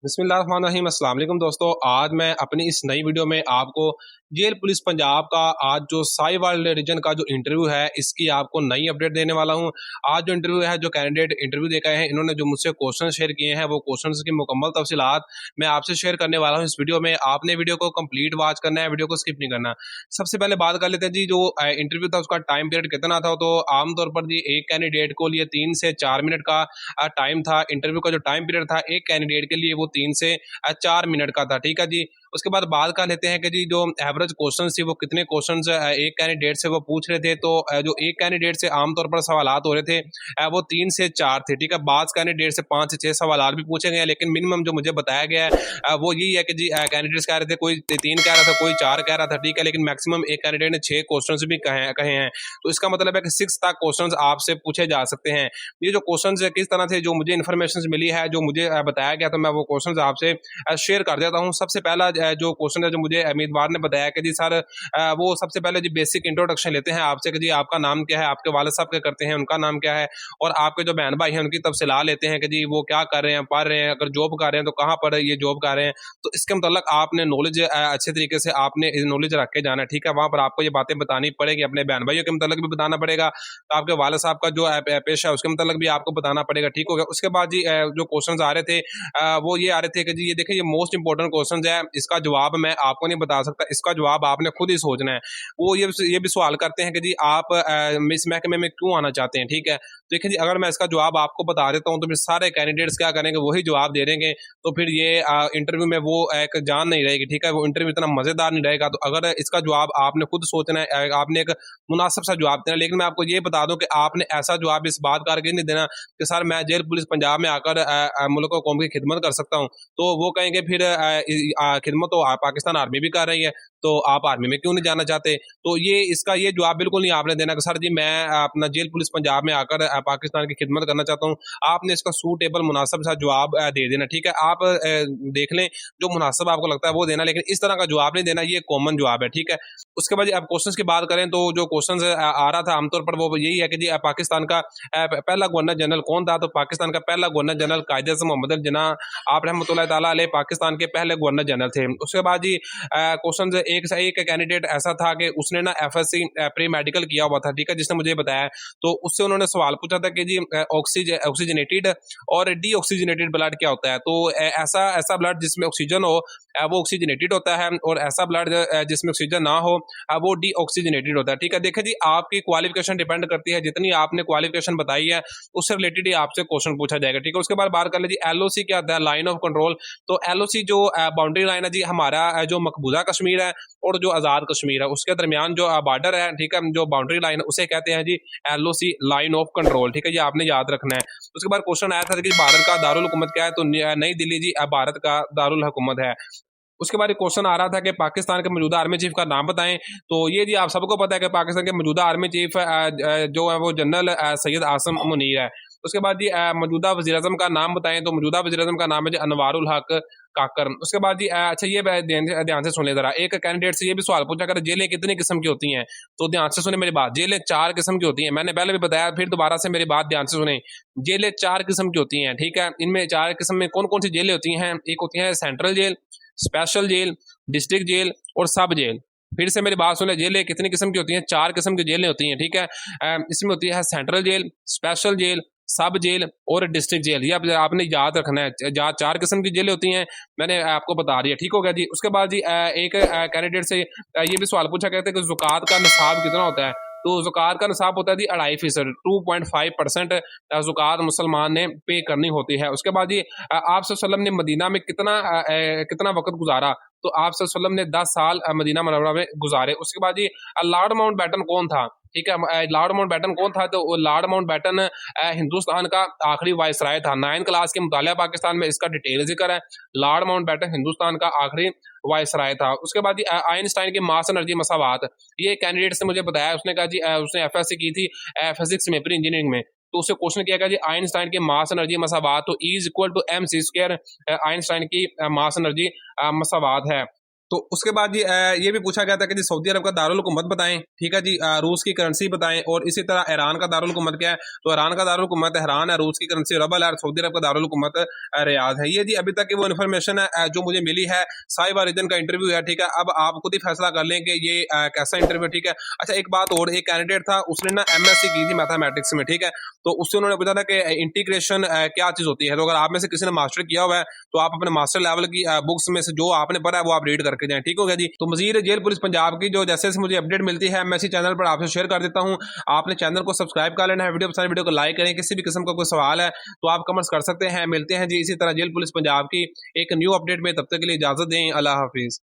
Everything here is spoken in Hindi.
बिस्मिल्लाहिर्रहमानिर्रहीम अस्सलाम वालेकुम दोस्तों। आज मैं अपनी इस नई वीडियो में आपको जेल पुलिस पंजाब का आज जो साहिवाल रीजन का जो इंटरव्यू है इसकी आपको नई अपडेट देने वाला हूं। आज जो इंटरव्यू है, जो कैंडिडेट इंटरव्यू दे गए हैं, इन्होंने जो मुझसे क्वेश्चन शेयर किए हैं वो क्वेश्चन की मुकम्मल तफसीलात मैं आपसे शेयर करने वाला हूँ इस वीडियो में। आपने वीडियो को कंप्लीट वॉच करना है, वीडियो को स्किप नहीं करना। सबसे पहले बात कर लेते हैं जी, जो इंटरव्यू था उसका टाइम पीरियड कितना था। तो आमतौर पर जी एक कैंडिडेट को लिए 3 से 4 मिनट का टाइम था। इंटरव्यू का जो टाइम पीरियड था एक कैंडिडेट के लिए वो 3 से 4 मिनट का था। ठीक है जी। उसके बाद बात कर लेते हैं कि जी जो एवरेज क्वेश्चन थी वो कितने क्वेश्चन एक कैंडिडेट से वो पूछ रहे थे। तो जो एक कैंडिडेट से आमतौर पर सवालात हो रहे थे वो 3 से 4 थे। ठीक है, बाज कैंडिडेट से 5 से 6 सवालात भी पूछे गए हैं, लेकिन मिनिमम जो मुझे बताया गया है वो यही है कि जी कैंडिडेट्स कह रहे थे, कोई 3 कह रहा था, कोई 4 कह रहा था। ठीक है, लेकिन मैक्सिमम एक कैंडिडेट ने 6 क्वेश्चन भी कहे हैं। तो इसका मतलब है कि 6 तक क्वेश्चन आपसे पूछे जा सकते हैं। ये जो क्वेश्चन किस तरह थे, जो मुझे इन्फॉर्मेशन मिली है, जो मुझे बताया गया, तो मैं वो क्वेश्चन आपसे शेयर कर देता हूँ। सबसे पहला जो क्वेश्चन है, जो मुझे उम्मीदवार ने बताया कि जी सर वो सबसे पहले जी बेसिक इंट्रोडक्शन लेते हैं आपसे कि जी आपका नाम क्या है, आपके वालिद साहब क्या करते हैं, उनका नाम क्या है, और आपके जो बहन भाई हैं उनकी तफसीला लेते हैं कि जी वो क्या कर रहे हैं, पढ़ रहे हैं, अगर जॉब कर रहे हैं तो कहाँ पर ये जॉब कर रहे हैं। तो इसके मतलब आपने नॉलेज अच्छे तरीके से आपने नॉलेज रख के जाना है। ठीक है, वहाँ पर आपको ये बातें बतानी पड़ेगी, अपने बहन भाइयों के मतलब भी बताना पड़ेगा, तो आपके वालिद साहब का जो पेशा है उसके मतलब भी आपको बताना पड़ेगा। ठीक हो गया। उसके बाद जी जो क्वेश्चन आ रहे थे वो ये आ रहे थे कि जी ये देखिए, ये मोस्ट इंपॉर्टेंट क्वेश्चन है, इसका जवाब मैं आपको नहीं बता सकता, इसका जवाब आपने खुद ही सोचना है। वो ये भी सवाल करते हैं कि जी आप इस महकमे में क्यों आना चाहते हैं। ठीक है, देखिए जी, अगर मैं इसका जवाब आपको बता देता हूँ तो फिर सारे कैंडिडेट्स क्या करेंगे, वही जवाब दे देंगे, तो फिर ये इंटरव्यू में वो एक जान नहीं रहेगी। ठीक है, वो इंटरव्यू इतना मजेदार नहीं रहेगा। तो अगर इसका जवाब आपने खुद सोचना है, आपने एक मुनासिब सा जवाब देना। लेकिन मैं आपको ये बता दूं कि आपने ऐसा जवाब इस बात करके नहीं देना कि सर मैं जेल पुलिस पंजाब में आकर मुल्क और कौम की खिदमत कर सकता हूँ। तो वो कहेंगे फिर खिदमत तो पाकिस्तान आर्मी भी कर रही है, तो आप आर्मी में क्यों नहीं जाना चाहते। तो ये जवाब बिल्कुल नहीं आपने देना कि सर जी मैं अपना जेल पुलिस पंजाब में आकर पाकिस्तान की खिदमत करना चाहता हूँ। आपने इसका सूटेबल मुनासिब सा जवाब दे देना। ठीक है, आप देख लें जो मुनासिब आपको लगता है वो देना, लेकिन इस तरह का जवाब नहीं देना, ये कॉमन जवाब है। ठीक है, उसके बाद अब क्वेश्चन की बात करें तो जो क्वेश्चन आ रहा था आमतौर पर वो यही है कि जी पाकिस्तान का पहला गवर्नर जनरल कौन था। तो पाकिस्तान का पहला गवर्नर जनरल कायदे आज़म मोहम्मद अली जिन्ना आप रहमतुल्लाह ताला अलैह पाकिस्तान के पहले गवर्नर जनरल थे। उसके बाद जी क्वेश्चन एक से एक कैंडिडेट ऐसा था कि उसने ना एफएससी प्री मेडिकल किया हुआ था। ठीक है, जिसने मुझे बताया, तो उससे उन्होंने सवाल पूछा था कि जी ऑक्सीजनेटेड और डीऑक्सीजनेटेड ब्लड क्या होता है। तो ऐसा ऐसा ब्लड जिसमें ऑक्सीजन हो वो ऑक्सीजनेटेड होता है, और ऐसा ब्लड जिसमें ऑक्सीजन ना हो वो डीऑक्सीजनेटेड होता है। ठीक है, देखिए जी आपकी क्वालिफिकेशन डिपेंड करती है, जितनी आपने क्वालिफिकेशन बताई है उससे रिलेटेड ही आपसे क्वेश्चन पूछा जाएगा। ठीक है, उसके बाद बात कर लीजिए एलओसी क्या होता है, लाइन ऑफ कंट्रोल। तो एलओसी जो बाउंड्री लाइन है जी, हमारा जो मकबूजा कश्मीर है और जो आज़ाद कश्मीर है उसके दरमियान जो बॉर्डर है, ठीक है, जो बाउंड्री लाइन है उसे कहते हैं जी एलओसी, लाइन ऑफ कंट्रोल। ठीक है, ये आपने याद रखना है। उसके बाद क्वेश्चन आया था कि भारत का दारुल हुकूमत क्या है। तो नई दिल्ली जी भारत का दारुल हुकूमत है। उसके बाद एक क्वेश्चन आ रहा था कि पाकिस्तान के मौजूदा आर्मी चीफ का नाम बताएं। तो ये जी आप सबको पता है कि पाकिस्तान के मौजूदा आर्मी चीफ जो है वो जनरल सैयद आसम मुनीर है। उसके बाद जी मौजूदा वज़ीर आज़म का नाम बताएं। तो मौजूदा वज़ीर आज़म का नाम है जी अनवारुल हक काकर। उसके बाद जी अच्छा ये ध्यान से सुने जरा, एक कैंडिडेट से ये भी सवाल पूछा कर जेलें कितनी किस्म की होती हैं। तो ध्यान से सुने मेरी बात, जेलें 4 किस्म की होती हैं। मैंने पहले भी बताया, फिर दोबारा से मेरी बात ध्यान से सुने। जेलें 4 किस्म की होती हैं। ठीक है, इनमें 4 किस्म में कौन कौन सी जेलें होती हैं। एक होती है central jail, special jail, district jail और सब जेल। फिर से मेरी बात सुने, जेलें कितनी किस्म की होती हैं, 4 किस्म की जेलें होती हैं। ठीक है, इसमें होती है सेंट्रल जेल, स्पेशल जेल, सब जेल और डिस्ट्रिक्ट जेल। ये आपने याद रखना है, 4 किस्म की जेलें होती हैं, मैंने आपको बता दिया। ठीक हो गया जी। उसके बाद जी एक कैंडिडेट से ये भी सवाल पूछा कहते हैं कि ज़कात का निसाब कितना होता है। तो ज़कात का निसाब होता है जी 2.5%, 2.5% ज़कात मुसलमान ने पे करनी होती है। उसके बाद जी आप सल्लल्लाहु अलैहि वसल्लम ने मदीना में कितना वक्त गुजारा। तो आप सल्लल्लाहु अलैहि वसल्लम ने 10 साल मदीना मुनव्वरा में गुजारे। उसके बाद जी लॉर्ड माउंटबेटन कौन था। ठीक है, लॉर्ड माउंटबेटन कौन था। तो लॉर्ड माउंटबेटन हिंदुस्तान का आखिरी वायसराय था। 9 क्लास के मुतालिया पाकिस्तान में इसका डिटेल जिक्र है। लॉर्ड माउंटबेटन हिंदुस्तान का आखिरी वायसराय था। उसके बाद जी आइंस्टाइन की मास एनर्जी मसावात, ये कैंडिडेट से मुझे बताया, उसने कहा जी उसने एफएससी की थी फिजिक्स में, प्री इंजीनियरिंग में। तो उससे क्वेश्चन किया गया जी आइंस्टाइन के मास एनर्जी मसावात, तो E = mc²। आइंस्टाइन की मास एनर्जी मसावात है। तो उसके बाद जी ये भी पूछा गया था कि जी सऊदी अरब का दारुल हुकूमत बताएं, ठीक है जी, रूस की करेंसी बताएं, और इसी तरह ईरान का दारुल हुकूमत क्या है। तो ईरान का दारुल हुकूमत तेहरान है, रूस की करेंसी रबल है, सऊदी अरब का दारुल हुकूमत रियाद है। ये जी अभी तक की वो इन्फॉर्मेशन है जो मुझे मिली है। साहिबा रिजन का इंटरव्यू है, ठीक है। अब आप खुद ही फैसला कर लें कि ये कैसा इंटरव्यू, ठीक है। अच्छा एक बात और, एक कैंडिडेट था, उसने ना एमएससी की थी मैथमेटिक्स में, ठीक है। तो उससे उन्होंने पूछा था कि इंटीग्रेशन क्या चीज होती है। तो अगर आप में से किसी ने मास्टर किया हुआ है तो आप अपने मास्टर लेवल की बुक्स में से जो आपने पढ़ा है वो आप रीड करके जाएं, ठीक हो गया जी। तो मजीद जेल पुलिस पंजाब की जो जैसे मुझे अपडेट मिलती है मैं इसी चैनल पर आपसे शेयर कर देता हूँ। आपने चैनल को सब्सक्राइब कर लेना है, वीडियो पसंद वीडियो को लाइक करें। किसी भी किस्म का कोई सवाल है तो आप कमेंट्स कर सकते हैं। मिलते हैं जी इसी तरह जेल पुलिस पंजाब की एक न्यू अपडेट में, तब तक के लिए इजाजत दें। अल्लाह हाफिज।